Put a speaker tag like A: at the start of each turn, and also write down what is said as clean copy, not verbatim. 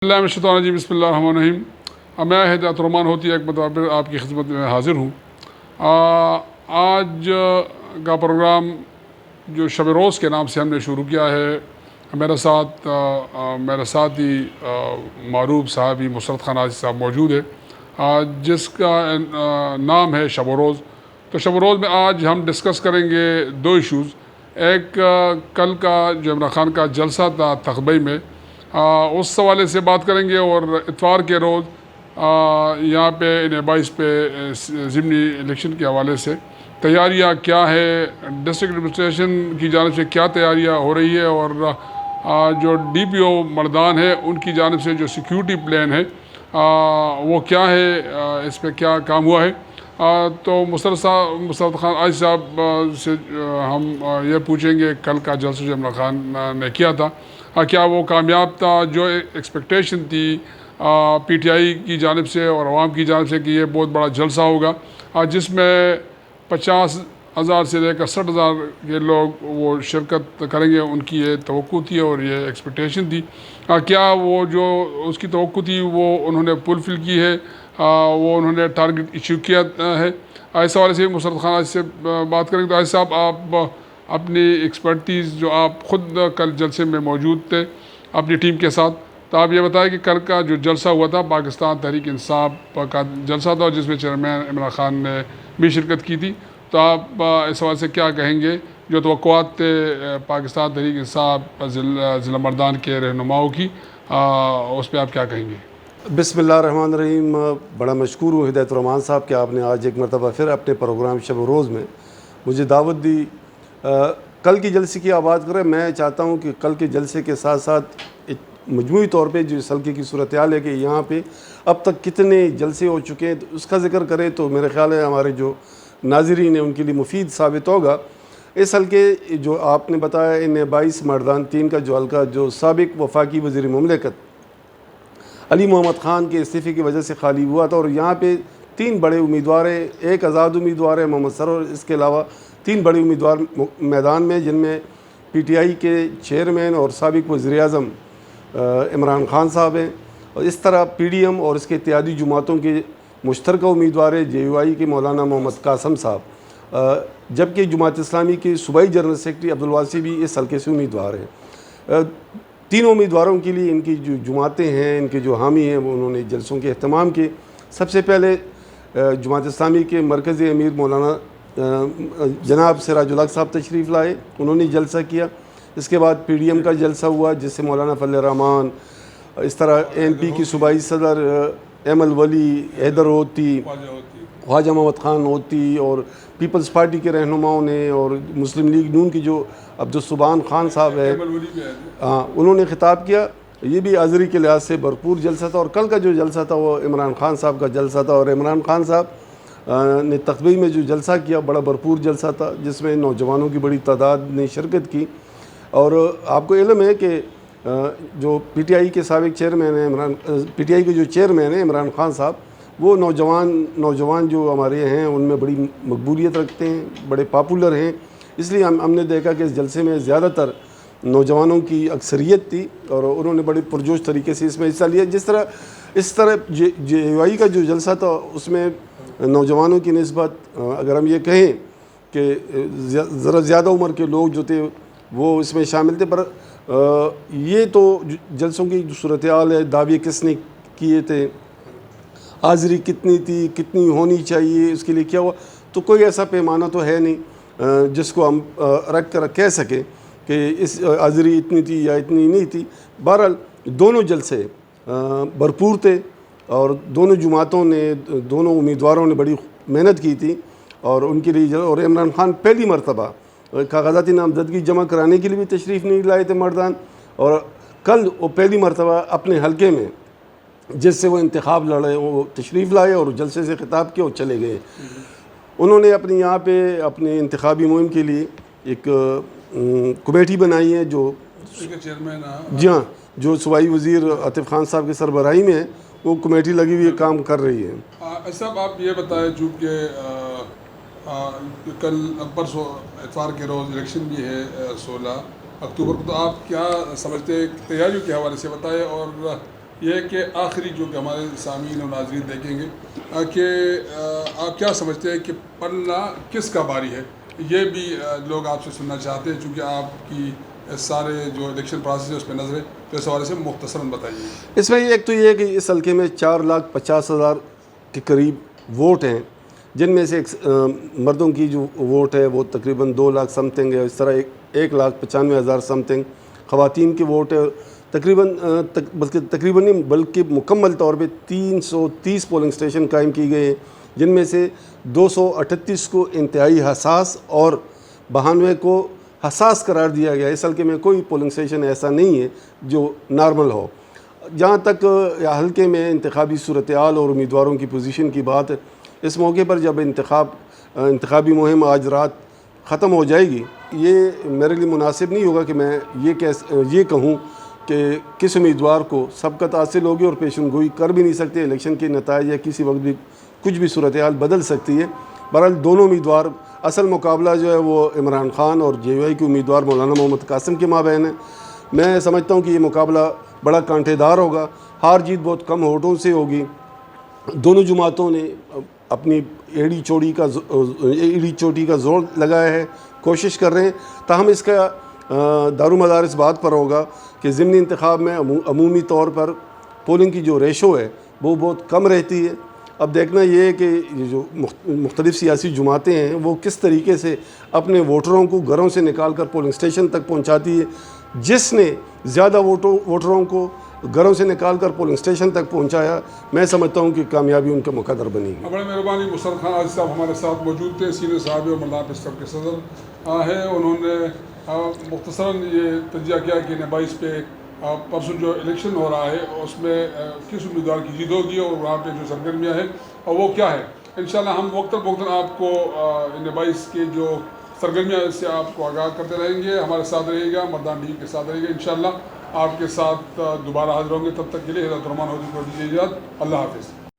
A: اللہ الشیطان الرجیم بسم اللہ الرحمن الرحیم۔ میں ہدایت الرحمان ہوتی ایک مرتبہ آپ کی خدمت میں حاضر ہوں۔ آج کا پروگرام جو شب روز کے نام سے ہم نے شروع کیا ہے، میرا ساتھی معروف صحابی مسرت خان عاجز صاحب موجود ہے، جس کا نام ہے شب روز۔ تو شب روز میں آج ہم ڈسکس کریں گے دو ایشوز۔ ایک کل کا جو عمران خان کا جلسہ تھا تخبئی میں، اس حوالے سے بات کریں گے، اور اتوار کے روز یہاں پہ 22 پہ ضمنی الیکشن کے حوالے سے تیاریاں کیا ہے، ڈسٹرکٹ ایڈمنسٹریشن کی جانب سے کیا تیاریاں ہو رہی ہے، اور جو ڈی پی او مردان ہے ان کی جانب سے جو سیکیورٹی پلان ہے وہ کیا ہے، اس پہ کیا کام ہوا ہے۔ تو مسرت خان عاجز صاحب سے ہم یہ پوچھیں گے کل کا جلسہ جو عمران خان نے کیا تھا کیا وہ کامیاب تھا؟ جو ایکسپیکٹیشن تھی پی ٹی آئی کی جانب سے اور عوام کی جانب سے کہ یہ بہت بڑا جلسہ ہوگا جس میں 50,000 سے لے کر 60,000 کے لوگ وہ شرکت کریں گے، ان کی یہ توقع تھی اور یہ ایکسپیکٹیشن تھی، کیا وہ جو اس کی توقع تھی وہ انہوں نے فل کی ہے، وہ انہوں نے ٹارگٹ ایچیو کیا ہے؟ اس حوالے سے مسرت خان عاجز سے بات کریں گے۔ تو عاجز صاحب، آپ اپنی ایکسپرٹیز جو آپ خود کل جلسے میں موجود تھے اپنی ٹیم کے ساتھ، تو آپ یہ بتائیں کہ کل کا جو جلسہ ہوا تھا پاکستان تحریک انصاف کا جلسہ تھا جس میں چیئرمین عمران خان نے بھی شرکت کی تھی، تو آپ اس حوالے سے کیا کہیں گے؟ جو توقعات تھے پاکستان تحریک انصاف ضلع مردان کے رہنماؤں کی، اس پہ آپ کیا کہیں گے؟
B: بسم اللہ الرحمن الرحیم۔ بڑا مشکور ہوں ہدایت الرحمان صاحب کہ آپ نے آج ایک مرتبہ پھر اپنے پروگرام شب روز میں مجھے دعوت دی۔ کل کی جلسے کی آپ بات کریں، میں چاہتا ہوں کہ کل کے جلسے کے ساتھ ساتھ مجموعی طور پہ جو اس حلقے کی صورتحال ہے کہ یہاں پہ اب تک کتنے جلسے ہو چکے ہیں، تو اس کا ذکر کریں تو میرے خیال ہے ہمارے جو ناظرین ہیں ان کے لیے مفید ثابت ہوگا۔ اس حلقے جو آپ نے بتایا ان 22 مردان 3 کا جو حلقہ جو سابق وفاقی وزیر مملکت علی محمد خان کے استعفے کی وجہ سے خالی ہوا تھا، اور یہاں پہ 3 بڑے امیدوار ہیں، ایک آزاد امیدوار ہے محمد سرور، اس کے علاوہ 3 بڑے امیدوار میدان میں، جن میں پی ٹی آئی کے چیئرمین اور سابق وزیر اعظم عمران خان صاحب ہیں، اور اس طرح پی ڈی ایم اور اس کے اتحادی جماعتوں کے مشترکہ امیدوار ہیں جے یو آئی کے مولانا محمد قاسم صاحب، جبکہ جماعت اسلامی کے صوبائی جنرل سیکرٹری عبدالواسی بھی اس حلقے سے امیدوار ہیں۔ تینوں امیدواروں کے لیے ان کی جو جماعتیں ہیں، ان کے جو حامی ہیں، وہ انہوں نے جلسوں کے اہتمام کیے۔ سب سے پہلے جماعت اسلامی کے مرکزی امیر مولانا جناب سراج الحق صاحب تشریف لائے، انہوں نے جلسہ کیا۔ اس کے بعد پی ڈی ایم کا جلسہ ہوا جس سے مولانا فضل الرحمان، اس طرح این پی کی صوبائی صدر ایمل ولی، حیدر ہوتی، خواجہ محمد خان ہوتی، اور پیپلز پارٹی کے رہنماؤں نے، اور مسلم لیگ نون کی جو عبدالسبحان خان صاحب ہے، انہوں نے خطاب کیا۔ یہ بھی حاضری کے لحاظ سے بھرپور جلسہ تھا، اور کل کا جو جلسہ تھا وہ عمران خان صاحب کا جلسہ تھا، اور عمران خان صاحب نے تخبئی میں جو جلسہ کیا بڑا بھرپور جلسہ تھا جس میں نوجوانوں کی بڑی تعداد نے شرکت کی۔ اور آپ کو علم ہے کہ جو پی ٹی آئی کے سابق چیئرمین ہیں پی ٹی آئی کے جو چیئرمین ہیں عمران خان صاحب، وہ نوجوان جو ہمارے ہیں ان میں بڑی مقبولیت رکھتے ہیں، بڑے پاپولر ہیں، اس لیے ہم نے دیکھا کہ اس جلسے میں زیادہ تر نوجوانوں کی اکثریت تھی، اور انہوں نے بڑی پرجوش طریقے سے اس میں حصہ لیا۔ اس طرح جے یو آئی کا جو جلسہ تھا اس میں نوجوانوں کی نسبت اگر ہم یہ کہیں کہ ذرا زیادہ عمر کے لوگ جو تھے وہ اس میں شامل تھے، پر یہ تو جلسوں کی جو صورتحال ہے، دعوے کس نے کیے تھے، حاضری کتنی تھی، کتنی ہونی چاہیے، اس کے لیے کیا ہوا، تو کوئی ایسا پیمانہ تو ہے نہیں جس کو ہم رکھ کر کہہ سکیں کہ اس حاضری اتنی تھی یا اتنی نہیں تھی۔ بہرحال دونوں جلسے بھرپور تھے، اور دونوں جماعتوں نے، دونوں امیدواروں نے بڑی محنت کی تھی، اور ان کے لیے اور عمران خان پہلی مرتبہ کاغذاتی نامزدگی جمع کرانے کے لیے بھی تشریف نہیں لائے تھے مردان، اور کل وہ پہلی مرتبہ اپنے حلقے میں جس سے وہ انتخاب لڑے وہ تشریف لائے اور جلسے سے خطاب کیا اور چلے گئے۔ انہوں نے اپنی یہاں پہ اپنے انتخابی مہم کے لیے ایک کمیٹی بنائی ہے جو جی ہاں جو صوبائی وزیر عاطف خان صاحب کے سربراہی میں ہے، وہ کمیٹی لگی ہوئی کام کر رہی ہے۔
A: صاحب آپ یہ بتائیں، چونکہ کل پرسوں اتوار کے روز الیکشن بھی ہے 16 اکتوبر کو، تو آپ کیا سمجھتے ہیں تیاریوں کے حوالے سے بتائیں، اور یہ ہے کہ آخری جو کہ ہمارے سامعین اور ناظرین دیکھیں گے کہ آپ کیا سمجھتے ہیں کہ پلہ کس کا باری ہے؟ یہ بھی لوگ آپ سے سننا چاہتے ہیں، چونکہ آپ کی سارے جو الیکشن پروسیس ہے اس پہ نظر ہے، تو اس حوالے سے مختصراً بتائیے۔
B: اس میں ایک تو یہ ہے کہ اس حلقے میں 4,50,000 کے قریب ووٹ ہیں، جن میں سے مردوں کی جو ووٹ ہے وہ تقریباً 2 لاکھ سم تھنگ ہے، اس طرح 1,95,000 سم تھنگ خواتین کی ووٹ ہے، تقریباً نہیں بلکہ مکمل طور پہ 330 پولنگ اسٹیشن قائم کی گئے ہیں، جن میں سے 238 کو انتہائی حساس اور 92 کو حساس قرار دیا گیا۔ اس حلقے میں کوئی پولنگ اسٹیشن ایسا نہیں ہے جو نارمل ہو۔ جہاں تک حلقے میں انتخابی صورتحال اور امیدواروں کی پوزیشن کی بات ہے، اس موقع پر جب انتخابی مہم آج رات ختم ہو جائے گی، یہ میرے لیے مناسب نہیں ہوگا کہ میں یہ کہوں کہ کس امیدوار کو سبقت حاصل ہوگی، اور پیشن گوئی کر بھی نہیں سکتے، الیکشن کے نتائج یا کسی وقت بھی کچھ بھی صورتحال بدل سکتی ہے۔ بہرحال دونوں امیدوار، اصل مقابلہ جو ہے وہ عمران خان اور جے یو آئی کے امیدوار مولانا محمد قاسم کے مابین ہے۔ میں سمجھتا ہوں کہ یہ مقابلہ بڑا کانٹے دار ہوگا، ہار جیت بہت کم ووٹوں سے ہوگی۔ دونوں جماعتوں نے اپنی ایڑی چوٹی کا زور لگایا ہے، کوشش کر رہے ہیں، تاہم اس کا دارومدار اس بات پر ہوگا کہ ضمنی انتخاب میں عمومی طور پر پولنگ کی جو ریشو ہے وہ بہت کم رہتی ہے۔ اب دیکھنا یہ ہے کہ یہ جو مختلف سیاسی جماعتیں ہیں وہ کس طریقے سے اپنے ووٹروں کو گھروں سے نکال کر پولنگ اسٹیشن تک پہنچاتی ہے۔ جس نے زیادہ ووٹروں کو گھروں سے نکال کر پولنگ اسٹیشن تک پہنچایا، میں سمجھتا ہوں کہ کامیابی ان کا مقدر بنے گی۔
A: بڑی مہربانی، مسرت خان عاجز صاحب ہمارے ساتھ موجود تھے، سینئر صاحب اور مردان پریس کلب کے صدر ہیں۔ انہوں نے مختصراً یہ تجزیہ کیا کہ 22 پہ پرسوں جو الیکشن ہو رہا ہے اس میں کس امیدوار کی جیت ہوگی اور وہاں پہ جو سرگرمیاں ہیں اور وہ کیا ہے۔ انشاءاللہ ہم وقتاً آپ کو 22 کے جو سرگرمیاں اس سے آپ کو آگاہ کرتے رہیں گے۔ ہمارے ساتھ رہے گا، مردان ٹی وی کے ساتھ رہے گا، انشاءاللہ آپ کے ساتھ دوبارہ حاضر ہوں گے۔ تب تک کے لیے ہدایت الرحمان ہودی کو دیجیے اجازت۔ اللہ حافظ۔